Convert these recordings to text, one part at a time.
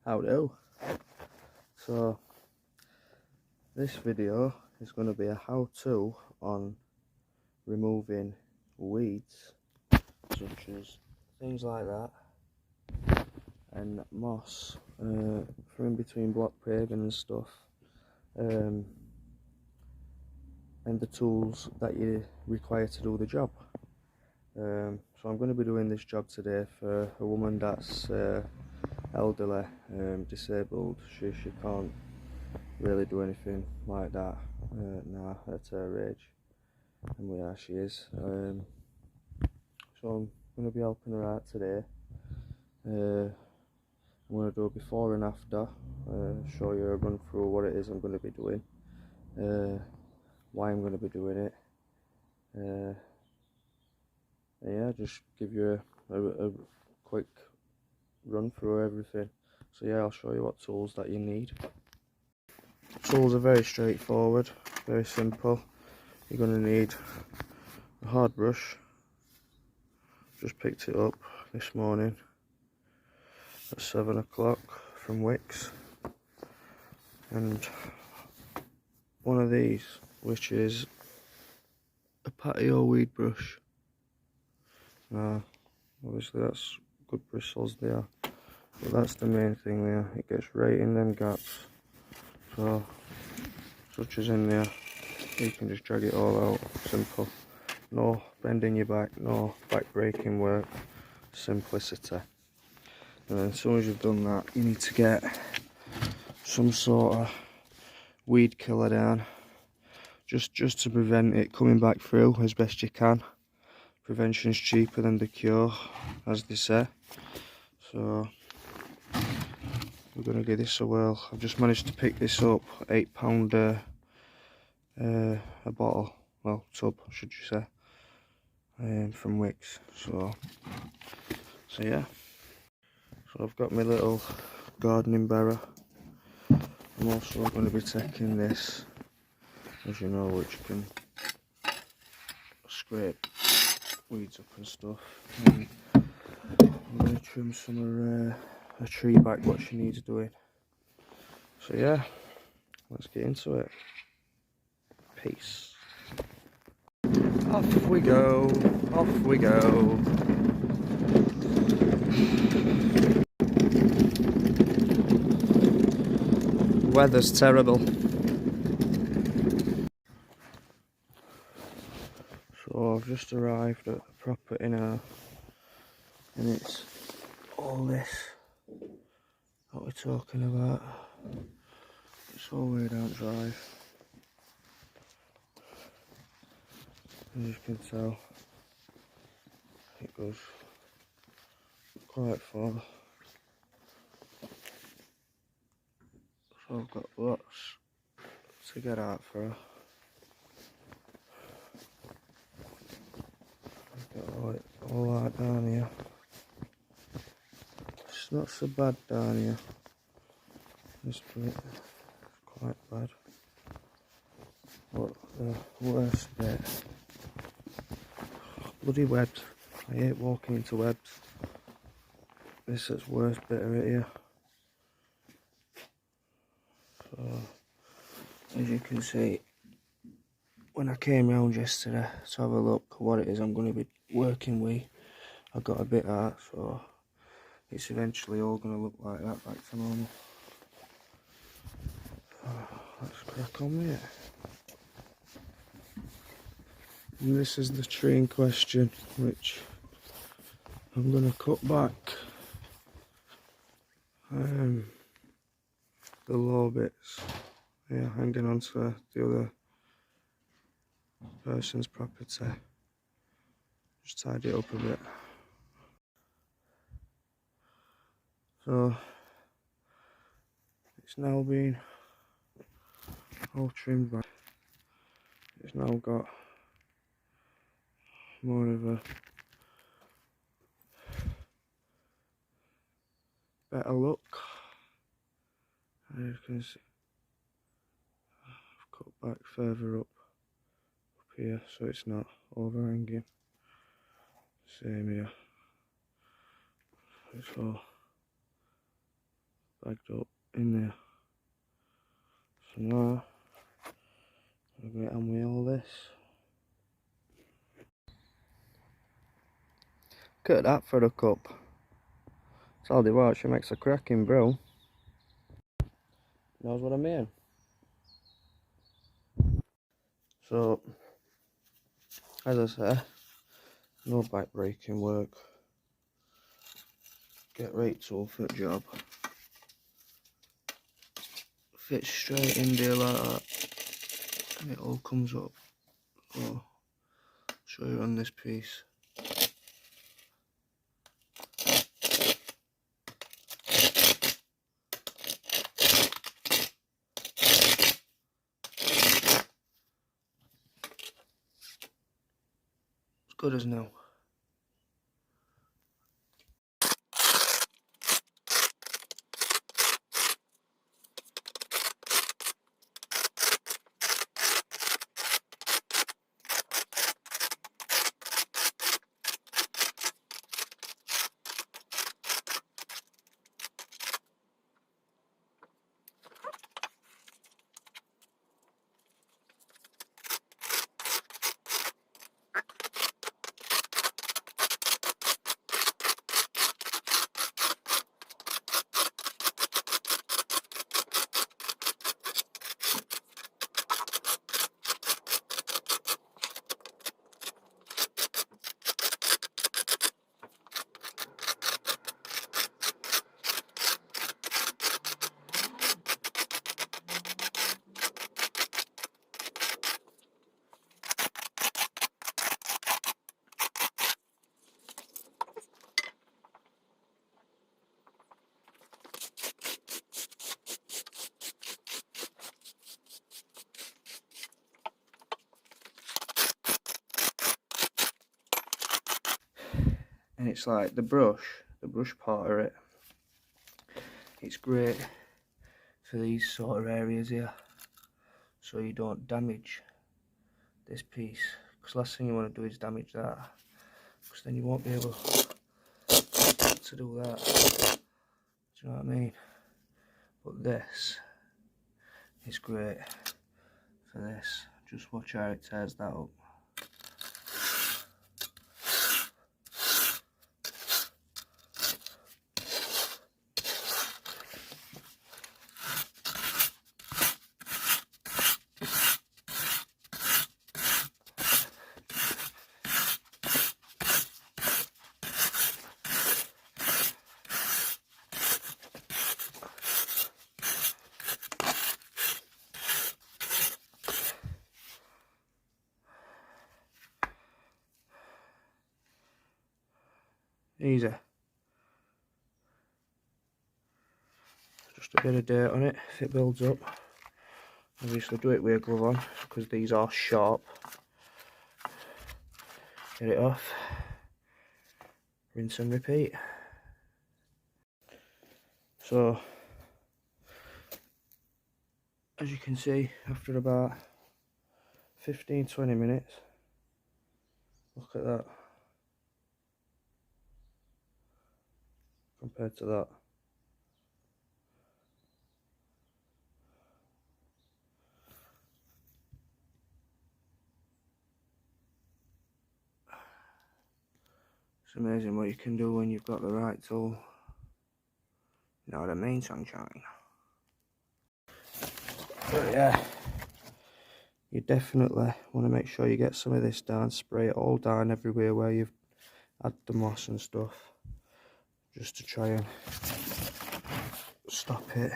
Howdo. So this video is going to be a how-to on removing weeds such as things like that and moss from in between block paving and stuff, and the tools that you require to do the job. So I'm going to be doing this job today for a woman that's elderly, disabled. She can't really do anything like that now at her age, and yeah, she is. So I'm going to be helping her out today. I'm going to do a before and after, show you a run through what it is I'm going to be doing, why I'm going to be doing it, and yeah, just give you a quick run through everything. So yeah, I'll show you what tools that you need. Tools are very straightforward, very simple. You're going to need a hard brush. Just picked it up this morning at 7 o'clock from Wickes, and one of these, which is a Patio weed brush. Obviously that's good bristles there, but that's the main thing there. It gets right in them gaps, so such as in there, you can just drag it all out. Simple, no bending your back, no back breaking work, simplicity. And then as soon as you've done that, you need to get some sort of weed killer down, just to prevent it coming back through as best you can. Prevention's cheaper than the cure, as they say. So we're going to give this a whirl. I've just managed to pick this up, £8 a bottle, well, tub should you say, from Wickes. So yeah, so I've got my little gardening barrow. I'm also going to be taking this, as you know, which can scrape weeds up and stuff. And I'm going to trim some of a tree back what she needs doing. So yeah, let's get into it. Peace. Off we go, off we go. Weather's terrible. So I've just arrived at the property now, and it's all this that we're talking about. It's all way down drive. As you can tell, it goes quite far. So I've got lots to get out for her. I've got all that down here. It's not so bad down here. This bit is quite bad. But the worst bit, bloody webs. I hate walking into webs. This is the worst bit of it here. So, as you can see, when I came round yesterday to have a look at what it is I'm going to be working with, I got a bit out, so it's eventually all going to look like that, back to normal. So, let's crack on with it. And this is the tree in question, which I'm going to cut back the low bits, yeah, hanging on to the other person's property. Just tidy it up a bit. So it's now been all trimmed back. It's now got more of a better look. As you can see, I've cut back further up here so it's not overhanging. Same here. It's all bagged up in there. So now I'm going to get on with all this. Look at that for a cup. That's all they want. She makes a cracking brew. Knows what I mean. So, as I say, no back breaking work. Get right tool for the job. Fits straight in there like that. And it all comes up. So, I'll show you on this piece. As good as new. And it's like the brush part of it. It's great for these sort of areas here, so you don't damage this piece. Because last thing you want to do is damage that, because then you won't be able to do that. Do you know what I mean? But this is great for this. Just watch how it tears that up. Easy. Just a bit of dirt on it if it builds up. Obviously do it with a glove on because these are sharp. Get it off. Rinse and repeat. So, as you can see, after about 15-20 minutes, look at that compared to that. It's amazing what you can do when you've got the right tool. You know what I mean, sunshine? But yeah, you definitely want to make sure you get some of this down, spray it all down everywhere where you've had the moss and stuff, just to try and stop it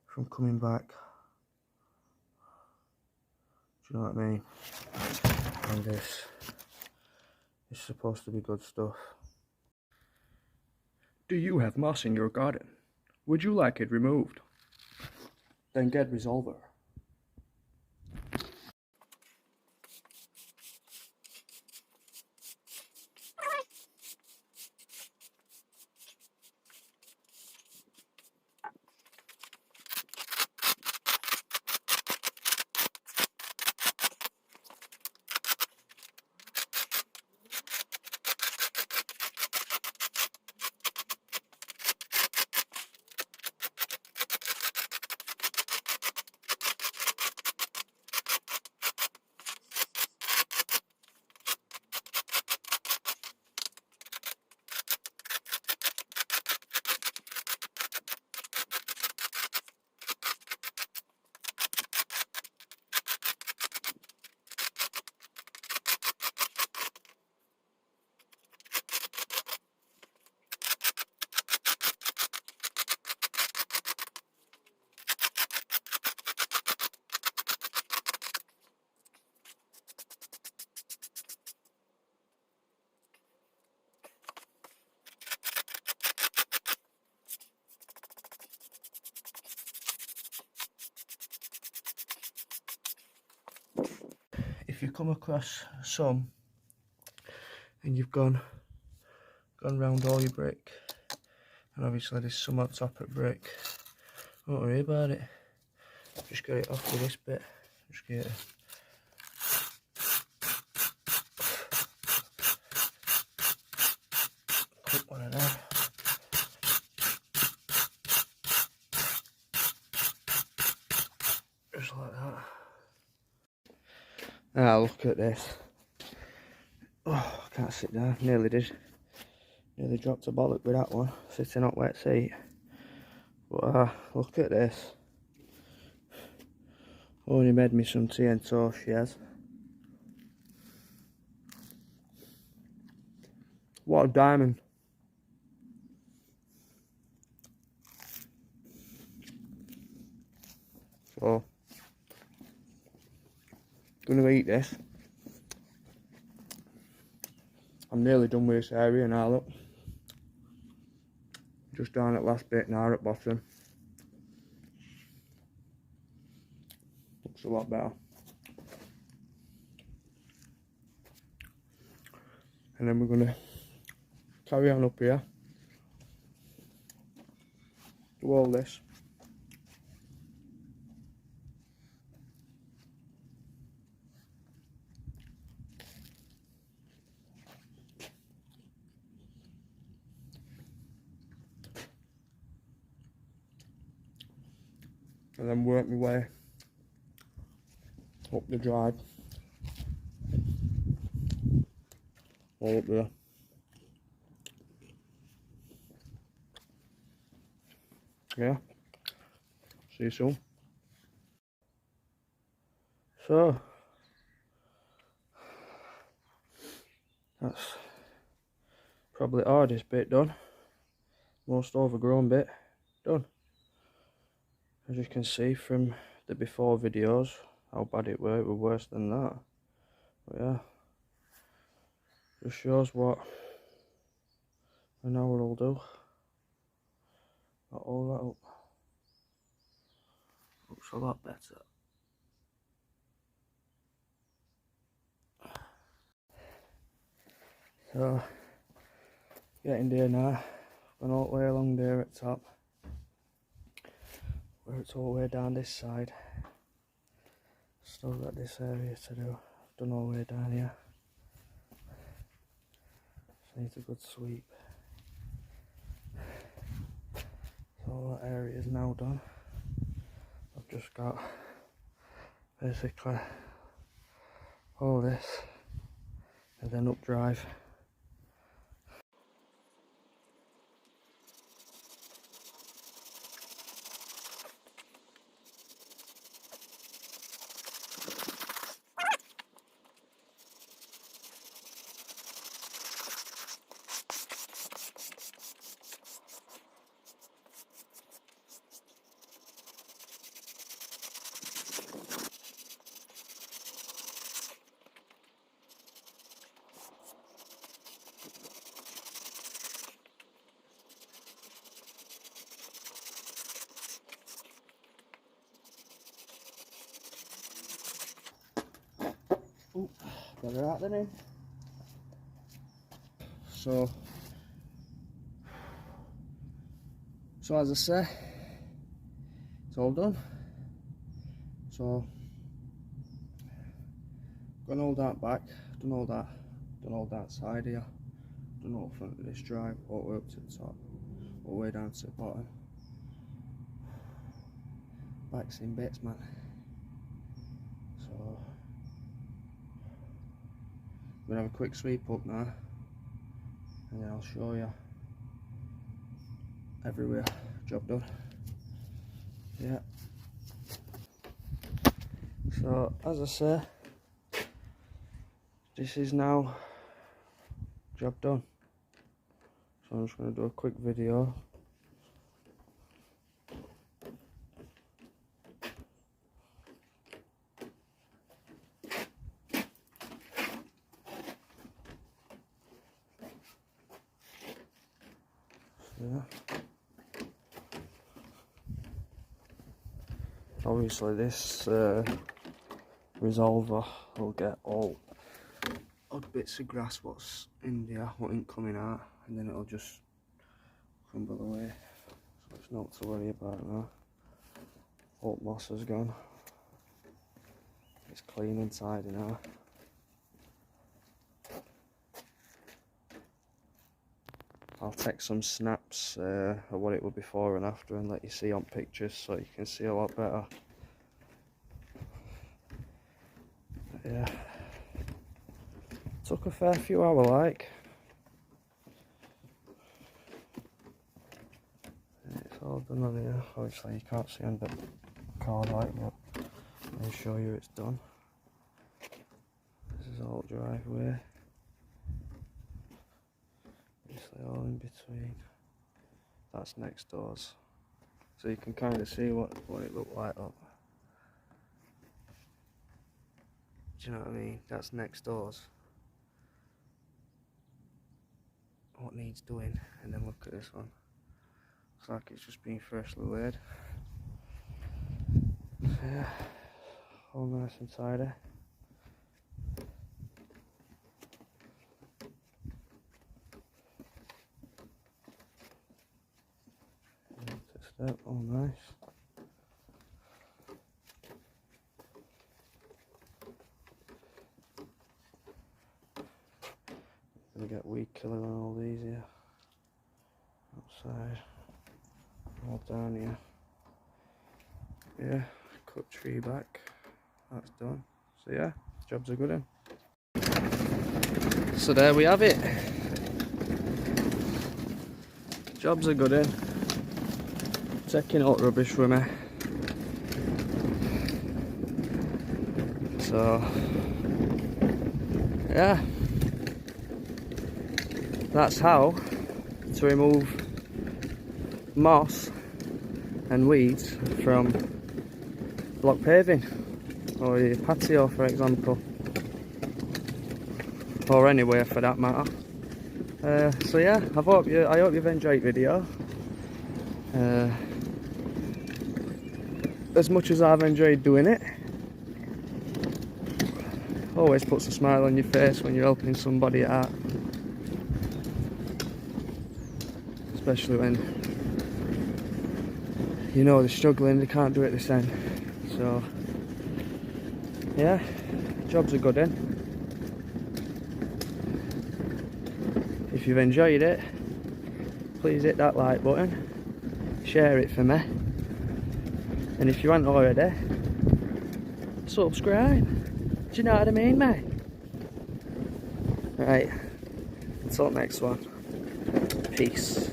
from coming back. Do you know what I mean? And this is supposed to be good stuff. Do you have moss in your garden? Would you like it removed? Then get Resolva. come across some and you've gone round all your brick, and obviously there's some on top of brick, don't worry about it. Just get it off with this bit. Just get it. Clip one of them. Just like that. Ah, look at this. Oh, I can't sit down. Nearly did. Nearly dropped a bollock with that one. Sitting on wet seat. But look at this. Only made me some tea and toast, she has. What a diamond. So, gonna eat this. I'm nearly done with this area now, look. Just down at last bit now at bottom. Looks a lot better. And then we're gonna carry on up here. Do all this. And then work my way up the drive. All up there. Yeah. See you soon. So, that's probably the hardest bit done. Most overgrown bit done. As you can see from the before videos how bad it was worse than that. But yeah, just shows what an hour will do. Got all that up. Looks a lot better. So, getting there now. Gone all the way along there at top, where it's all the way down this side. Still got this area to do. I've done all the way down here. Just needs a good sweep. So all that area is now done. I've just got basically all this and then up drive. Ooh, better out than in. So as I say, it's all done. So gone all that back, done all that side here, done all front of this drive, all the way up to the top, all the way down to the bottom. Back's in bits, man. So I'm gonna have a quick sweep up now, and then I'll show you everywhere. Job done. Yeah. So as I say, this is now job done. So I'm just going to do a quick video. Yeah. Obviously this Resolva will get all odd bits of grass what's in there, what ain't coming out, and then it'll just crumble away. So it's not to worry about now. Old moss has gone. It's clean inside now. I'll take some snaps of what it was before and after and let you see on pictures so you can see a lot better. But yeah, took a fair few hours like. It's all done on here. Obviously you can't see on the card light, but I'll show you it's done. This is all driveway. Obviously all in between. That's next doors. So you can kind of see what it looked like up. Do you know what I mean? That's next doors. What needs doing, and then look at this one. Looks like it's just been freshly laid. So yeah, all nice and tidy. That all nice. Gonna get weed killer on all these here. Outside. All down here. Yeah, cut tree back. That's done. So yeah, job's a good one. So there we have it. Job's a good one. Taking out rubbish with me. So yeah, that's how to remove moss and weeds from block paving or your patio, for example, or anywhere for that matter. So yeah, I hope you've enjoyed the video. As much as I've enjoyed doing it, always puts a smile on your face when you're helping somebody out, especially when you know they're struggling, they can't do it this end. So yeah, job's a good one. If you've enjoyed it, please hit that like button, share it for me. And if you haven't already, subscribe. Do you know what I mean, mate? Right, until next one. Peace.